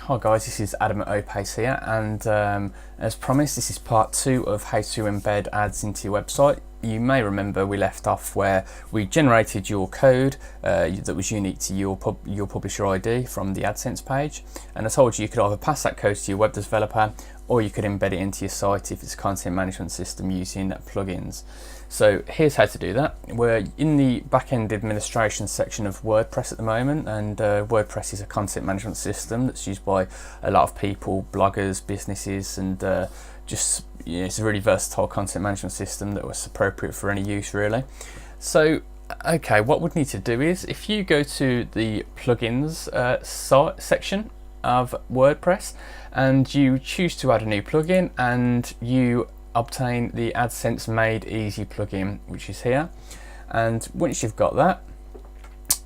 Hi guys, this is Adam at Opace here, and as promised, this is part 2 of how to embed ads into your website. You may remember we left off where we generated your code that was unique to your publisher ID from the AdSense page, and I told you could either pass that code to your web developer or you could embed it into your site if it's a content management system using plugins. So here's how to do that. We're in the back-end administration section of WordPress at the moment, and WordPress is a content management system that's used by a lot of people, bloggers, businesses, and just, you know, it's a really versatile content management system that was appropriate for any use really. So okay, what we'd need to do is, if you go to the plugins section of WordPress and you choose to add a new plugin, and you obtain the AdSense Made Easy plugin, which is here, and once you've got that,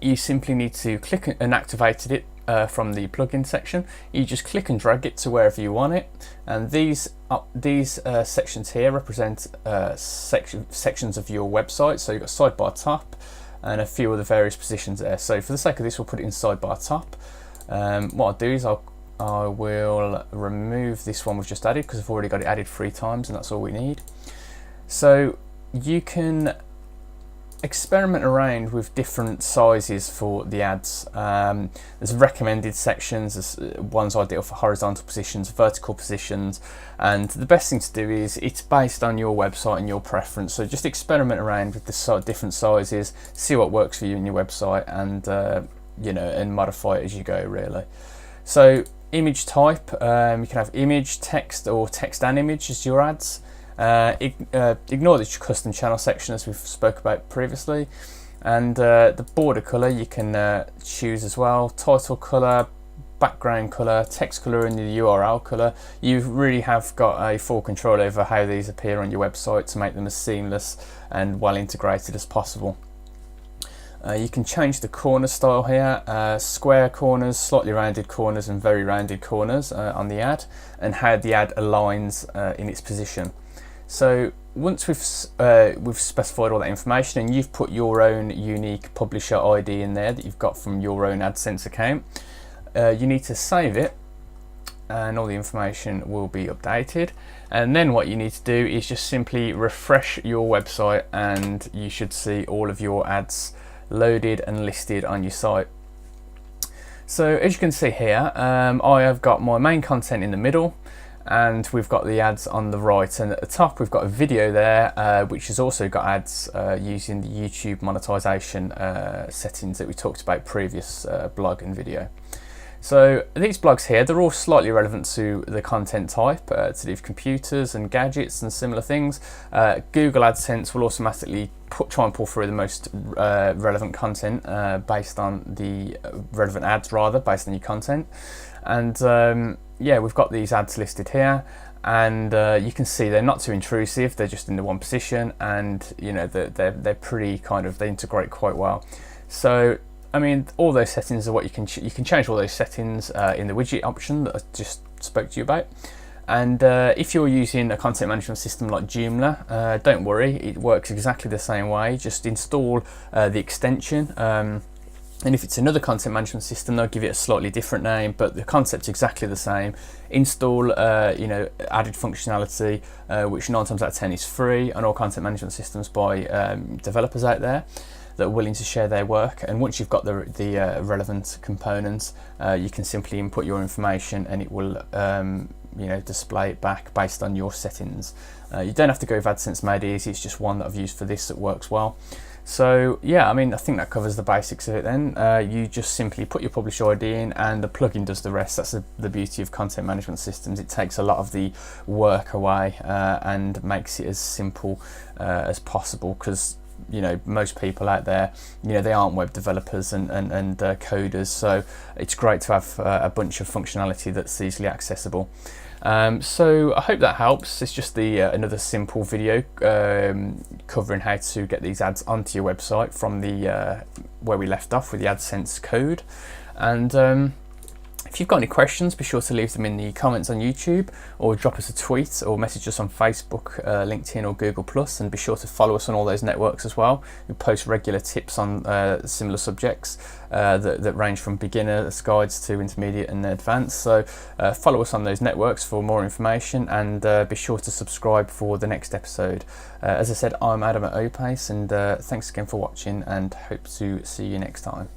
you simply need to click and activate it from the plugin section. You just click and drag it to wherever you want it, and these sections here represent sections of your website. So you've got sidebar top and a few other various positions there. So for the sake of this, we'll put it in sidebar top. What I'll do is I will remove this one we've just added, because I've already got it added 3 times and that's all we need. So you can experiment around with different sizes for the ads. There's recommended sections, there's one's ideal for horizontal positions, vertical positions, and the best thing to do is it's based on your website and your preference. So just experiment around with the different sizes, see what works for you in your website, and you know, and modify it as you go really. So image type, you can have image, text, or text and image as your ads. Ignore the custom channel section as we've spoke about previously, and the border color you can choose as well, title color, background color, text color, and the URL color. You really have got a full control over how these appear on your website to make them as seamless and well integrated as possible. You can change the corner style here, square corners, slightly rounded corners, and very rounded corners on the ad, and how the ad aligns in its position. So once we've specified all that information and you've put your own unique publisher ID in there that you've got from your own AdSense account, you need to save it, and all the information will be updated. And then what you need to do is just simply refresh your website, and you should see all of your ads loaded and listed on your site. So as you can see here, I have got my main content in the middle, and we've got the ads on the right, and at the top we've got a video there which has also got ads using the YouTube monetization settings that we talked about previous blog and video. So these blogs here, they're all slightly relevant to the content type, to do with computers and gadgets and similar things. Google AdSense will automatically try and pull through the most relevant content based on the relevant ads, rather, based on your content. And yeah, we've got these ads listed here, and you can see they're not too intrusive. They're just in the one position, and you know, they're pretty kind of, they integrate quite well. So I mean, all those settings are what you can change all those settings in the widget option that I just spoke to you about. And if you're using a content management system like Joomla, don't worry, it works exactly the same way. Just install the extension, and if it's another content management system, they'll give it a slightly different name, but the concept's exactly the same. Install you know, added functionality, which 9 times out of 10 is free on all content management systems by developers out there that are willing to share their work. And once you've got the relevant components, you can simply input your information, and it will you know, display it back based on your settings. You don't have to go with AdSense Made Easy, it's just one that I've used for this that works well. So yeah, I mean, I think that covers the basics of it then. You just simply put your publisher ID in, and the plugin does the rest. That's the beauty of content management systems. It takes a lot of the work away and makes it as simple as possible, because you know, most people out there, you know, they aren't web developers and coders, so it's great to have a bunch of functionality that's easily accessible. So I hope that helps. It's just another simple video covering how to get these ads onto your website from the where we left off with the AdSense code. And If you've got any questions, be sure to leave them in the comments on YouTube, or drop us a tweet or message us on Facebook, LinkedIn or Google+, and be sure to follow us on all those networks as well. We post regular tips on similar subjects that range from beginner guides to intermediate and advanced. So follow us on those networks for more information, and be sure to subscribe for the next episode. As I said, I'm Adam at OPACE, and thanks again for watching, and hope to see you next time.